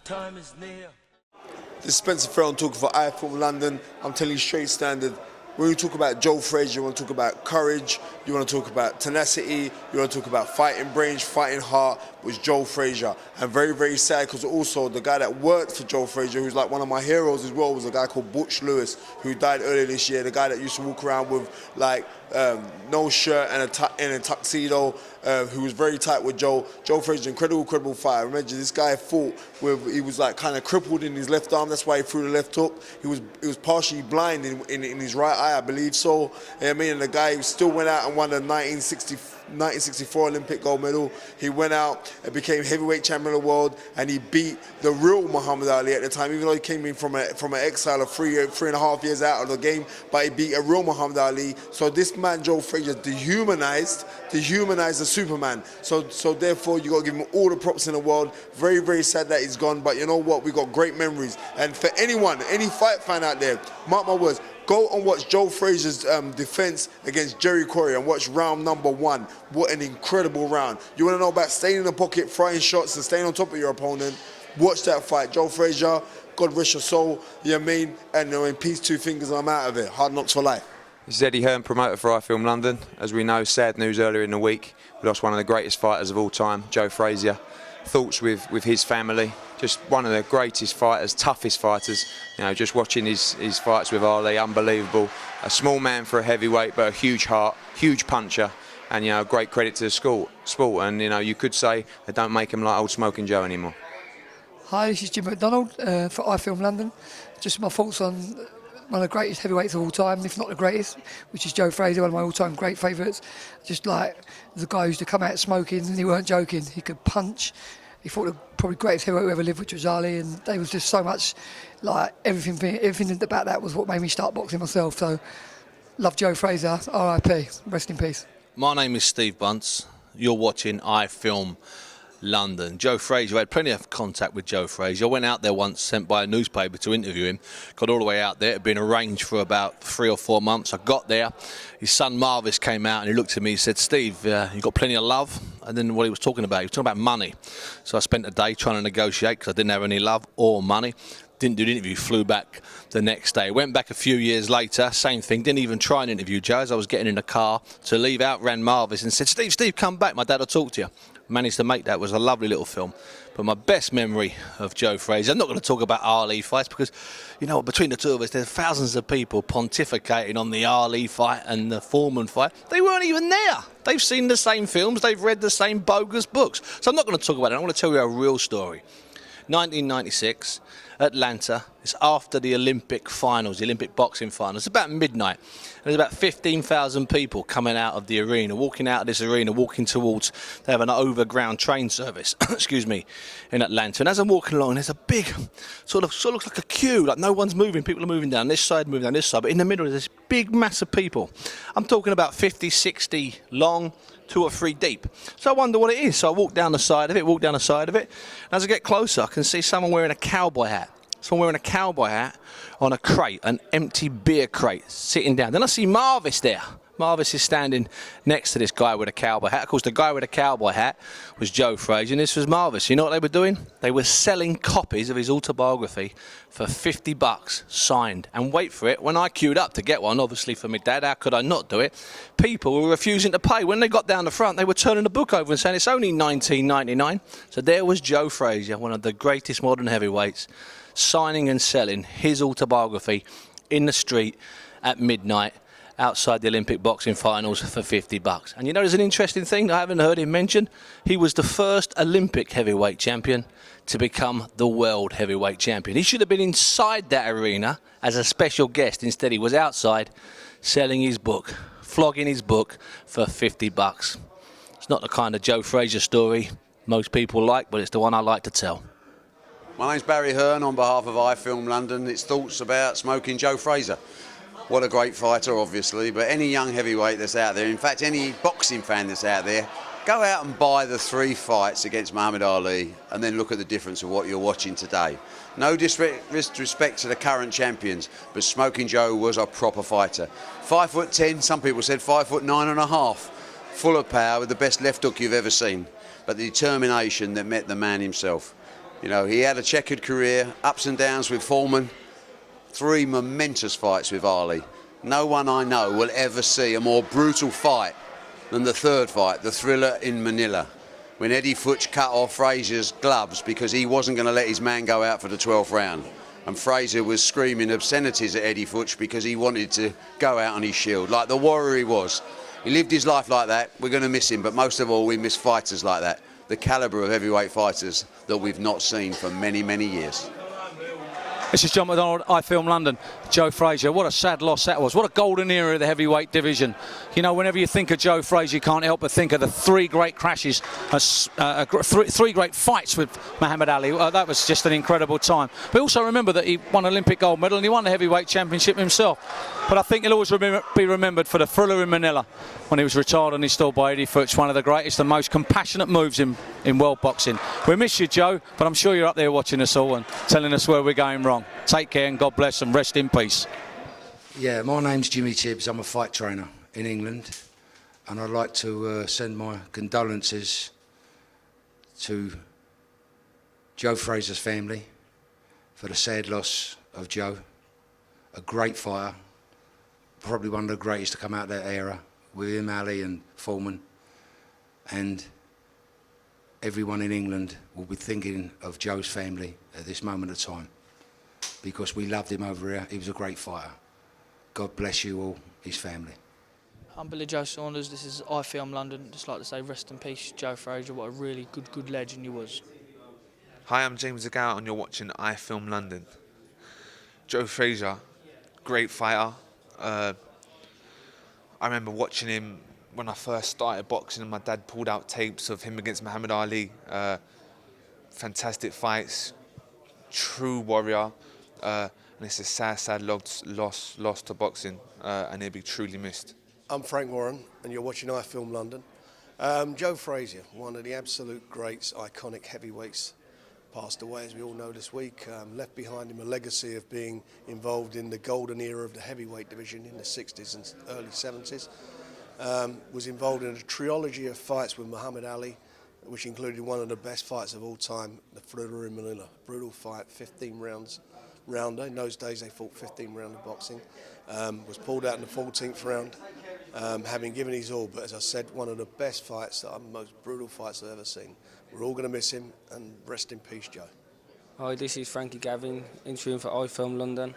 Time is near. This is Spencer Farrell talking for IFilm London. I'm telling you straight standard. When you talk about Joe Frazier, you want to talk about courage, you want to talk about tenacity, you want to talk about fighting brains, fighting heart, was Joe Frazier. And very, very sad because also the guy that worked for Joe Frazier, who's like one of my heroes as well, was a guy called Butch Lewis, who died earlier this year. The guy that used to walk around with like no shirt and a tuxedo, who was very tight with Joe. Joe Frazier, incredible fighter. Remember, this guy fought with, he was like kind of crippled in his left arm. That's why he threw the left hook. He was partially blind in his right eye, I believe so. You know what I mean? And the guy still went out and won the 1964 Olympic gold medal. He went out and became heavyweight champion of the world, and he beat the real Muhammad Ali at the time, even though he came in from an exile of three and a half years out of the game, but he beat a real Muhammad Ali. So this man, Joe Frazier, dehumanized the Superman. So therefore, you got to give him all the props in the world. Very, very sad that he's gone, but you know what? We got great memories. And for anyone, any fight fan out there, mark my words, go and watch Joe Frazier's defense against Jerry Corey and watch round number 1. What an incredible round. You want to know about staying in the pocket, throwing shots, and staying on top of your opponent? Watch that fight. Joe Frazier, God rest your soul, you know what I mean? And in peace, 2 fingers, I'm out of it. Hard knocks for life. This is Eddie Hearn, promoter for IFilm London. As we know, sad news earlier in the week. We lost one of the greatest fighters of all time, Joe Frazier. Thoughts with his family. Just one of the greatest fighters, toughest fighters. You know, just watching his fights with Ali, unbelievable. A small man for a heavyweight, but a huge heart, huge puncher, and you know, great credit to the sport. And you know, you could say they don't make him like old Smokin Joe anymore. Hi, this is Jim McDonald for IFilm London. Just my thoughts on one of the greatest heavyweights of all time, if not the greatest, which is Joe Frazier, one of my all-time great favourites. Just like the guy who used to come out smoking, and he weren't joking. He could punch. He fought the probably greatest heavyweight who ever lived, which was Ali, and they was just so much like everything about that was what made me start boxing myself. So, love Joe Frazier. R.I.P. Rest in peace. My name is Steve Bunce. You're watching IFilm London. Joe Frazier, I had plenty of contact with Joe Frazier. I went out there once, sent by a newspaper to interview him. Got all the way out there. It had been arranged for about 3 or 4 months. I got there. His son Marvis came out and he looked at me. He said, "Steve, you got plenty of love?" And then what he was talking about, he was talking about money. So I spent a day trying to negotiate because I didn't have any love or money. Didn't do the interview, flew back the next day. Went back a few years later, same thing, didn't even try an interview, Joe. As I was getting in the car to leave out, ran Marvis and said, Steve, come back, my dad will talk to you. Managed to make that. It was a lovely little film. But my best memory of Joe Frazier, I'm not going to talk about Ali fights because, you know, between the two of us, there's thousands of people pontificating on the Ali fight and the Foreman fight. They weren't even there. They've seen the same films, they've read the same bogus books. So I'm not going to talk about it. I want to tell you a real story. 1996, Atlanta. It's after the Olympic finals, the Olympic boxing finals. It's about midnight. And there's about 15,000 people coming out of the arena, walking out of this arena, walking towards, they have an overground train service, excuse me, in Atlanta. And as I'm walking along, there's a big, sort of looks like a queue, like no one's moving. People are moving down this side, moving down this side. But in the middle, there's this big mass of people. I'm talking about 50, 60 long, 2 or 3 deep. So I wonder what it is. So I walk down the side of it, And as I get closer, I can see someone wearing a cowboy hat. Someone wearing a cowboy hat on a crate, an empty beer crate, sitting down. Then I see Marvis there. Marvis is standing next to this guy with a cowboy hat. Of course, the guy with a cowboy hat was Joe Frazier, and this was Marvis. You know what they were doing? They were selling copies of his autobiography for $50 signed. And wait for it, when I queued up to get one, obviously for my dad, how could I not do it? People were refusing to pay. When they got down the front, they were turning the book over and saying it's only $19.99. So there was Joe Frazier, one of the greatest modern heavyweights, signing and selling his autobiography in the street at midnight outside the Olympic boxing finals for $50. And you know, there's an interesting thing I haven't heard him mention. He was the first Olympic heavyweight champion to become the world heavyweight champion. He should have been inside that arena as a special guest. Instead, he was outside selling his book, flogging his book for $50. It's not the kind of Joe Frazier story most people like, but it's the one I like to tell. My name's Barry Hearn on behalf of IFilm London. It's thoughts about Smokin Joe Frazier. What a great fighter, obviously, but any young heavyweight that's out there, in fact, any boxing fan that's out there, go out and buy the 3 fights against Muhammad Ali and then look at the difference of what you're watching today. No disrespect to the current champions, but Smokin Joe was a proper fighter. 5'10", some people said 5'9½", full of power with the best left hook you've ever seen, but the determination that met the man himself. You know, he had a checkered career, ups and downs with Foreman, 3 momentous fights with Ali. No one I know will ever see a more brutal fight than the 3rd fight, the thriller in Manila, when Eddie Futch cut off Frazier's gloves because he wasn't going to let his man go out for the 12th round. And Frazier was screaming obscenities at Eddie Futch because he wanted to go out on his shield, like the warrior he was. He lived his life like that. We're going to miss him, but most of all, we miss fighters like that. The calibre of heavyweight fighters that we've not seen for many, many years. This is John McDonald, IFilm London. Joe Frazier, what a sad loss that was. What a golden era of the heavyweight division. You know, whenever you think of Joe Frazier, you can't help but think of the 3 great crashes, 3 great fights with Muhammad Ali. That was just an incredible time. But also remember that he won Olympic gold medal and he won the heavyweight championship himself. But I think he'll always be remembered for the thriller in Manila when he was retired on his stall by Eddie Futch, one of the greatest and most compassionate moves in world boxing. We miss you, Joe, but I'm sure you're up there watching us all and telling us where we're going wrong. Take care and God bless and rest in peace. Yeah, my name's Jimmy Tibbs. I'm a fight trainer in England, and I'd like to send my condolences to Joe Frazier's family for the sad loss of Joe. A great fighter, probably one of the greatest to come out of that era, with him, Ali and Foreman. And everyone in England will be thinking of Joe's family at this moment of time, because we loved him over here. He was a great fighter. God bless you all, his family. I'm Billy Joe Saunders. This is IFilm London. Just like to say rest in peace, Joe Frazier. What a really good legend he was. Hi, I'm James Agout and you're watching IFilm London. Joe Frazier, great fighter. I remember watching him when I first started boxing and my dad pulled out tapes of him against Muhammad Ali. Fantastic fights, true warrior. And it's a sad loss to boxing, and he'll be truly missed. I'm Frank Warren, and you're watching IFilm London. Joe Frazier, one of the absolute greats, iconic heavyweights, passed away, as we all know, this week. Left behind him a legacy of being involved in the golden era of the heavyweight division in the 60s and early 70s. Was involved in a trilogy of fights with Muhammad Ali, which included one of the best fights of all time, the thriller in Manila. Brutal fight, 15 rounds. Rounder. In those days they fought 15 round of boxing. Was pulled out in the 14th round, having given his all, but as I said, one of the best fights, the most brutal fights I've ever seen. We're all going to miss him, and rest in peace, Joe. Hi, this is Frankie Gavin, interviewing for IFilm London.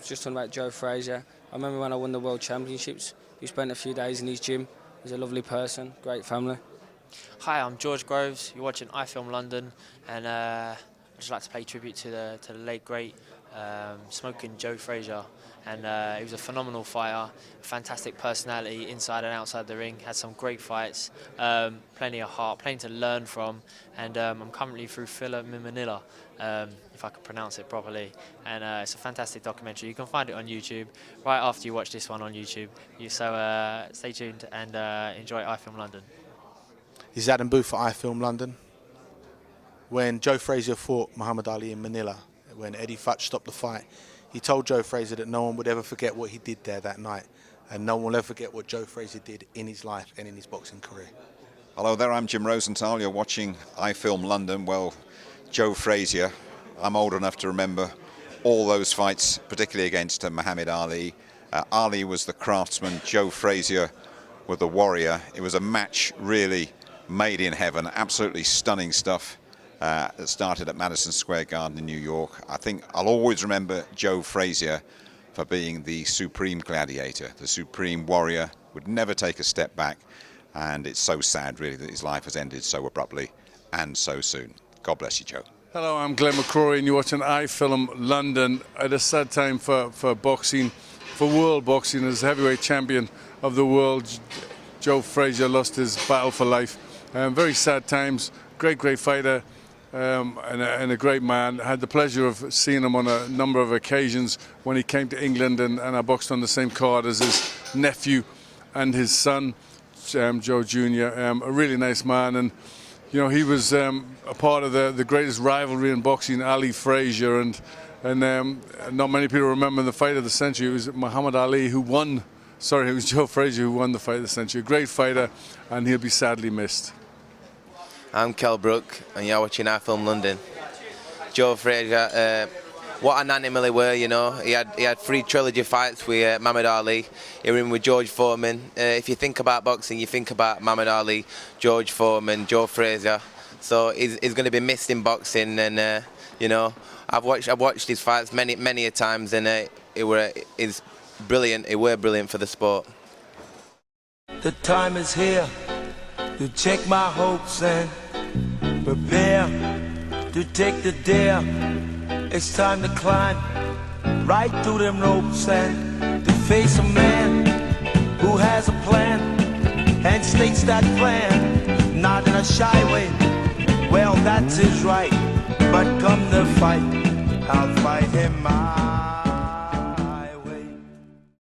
Just talking about Joe Frazier. I remember when I won the World Championships, we spent a few days in his gym. He's a lovely person, great family. Hi, I'm George Groves. You're watching IFilm London, and I'd just like to pay tribute to the late great Smokin Joe Frazier, and he was a phenomenal fighter, fantastic personality inside and outside the ring, had some great fights, plenty of heart, plenty to learn from, and I'm currently through film in Manila, if I can pronounce it properly, and it's a fantastic documentary. You can find it on YouTube right after you watch this one on YouTube. So stay tuned and enjoy IFilm London. This is Adam Booth for IFilm London. When Joe Frazier fought Muhammad Ali in Manila, when Eddie Futch stopped the fight, he told Joe Frazier that no one would ever forget what he did there that night, and no one will ever forget what Joe Frazier did in his life and in his boxing career. Hello there, I'm Jim Rosenthal. You're watching IFilm London. Well, Joe Frazier, I'm old enough to remember all those fights, particularly against Muhammad Ali. Ali was the craftsman, Joe Frazier was the warrior. It was a match really made in heaven, absolutely stunning stuff. That started at Madison Square Garden in New York. I think I'll always remember Joe Frazier for being the supreme gladiator, the supreme warrior, would never take a step back, and it's so sad really that his life has ended so abruptly and so soon. God bless you, Joe. Hello, I'm Glenn McCrory and you're watching IFilm London. At a sad time for boxing, for world boxing, as heavyweight champion of the world, Joe Frazier lost his battle for life. Very sad times, great fighter. And a great man. I had the pleasure of seeing him on a number of occasions when he came to England, and I boxed on the same card as his nephew and his son, Joe Jr. A really nice man, and you know, he was a part of the greatest rivalry in boxing, Ali Frazier, and not many people remember the fight of the century. It was Muhammad Ali who won. Sorry, it was Joe Frazier who won the fight of the century. A great fighter, and he'll be sadly missed. I'm Kel Brook, and you're watching IFilm London. Joe Frazier. What an animal he were, you know. He had 3 trilogy fights with Muhammad Ali. He was in with George Foreman. If you think about boxing, you think about Muhammad Ali, George Foreman, Joe Frazier. So he's going to be missed in boxing, and you know, I've watched his fights many a times, and he's brilliant. He were brilliant for the sport. The time is here to check my hopes and prepare to take the dare. It's time to climb right through them ropes and to face a man who has a plan and states that plan, not in a shy way. Well, that's his right, but come to fight, I'll fight him out.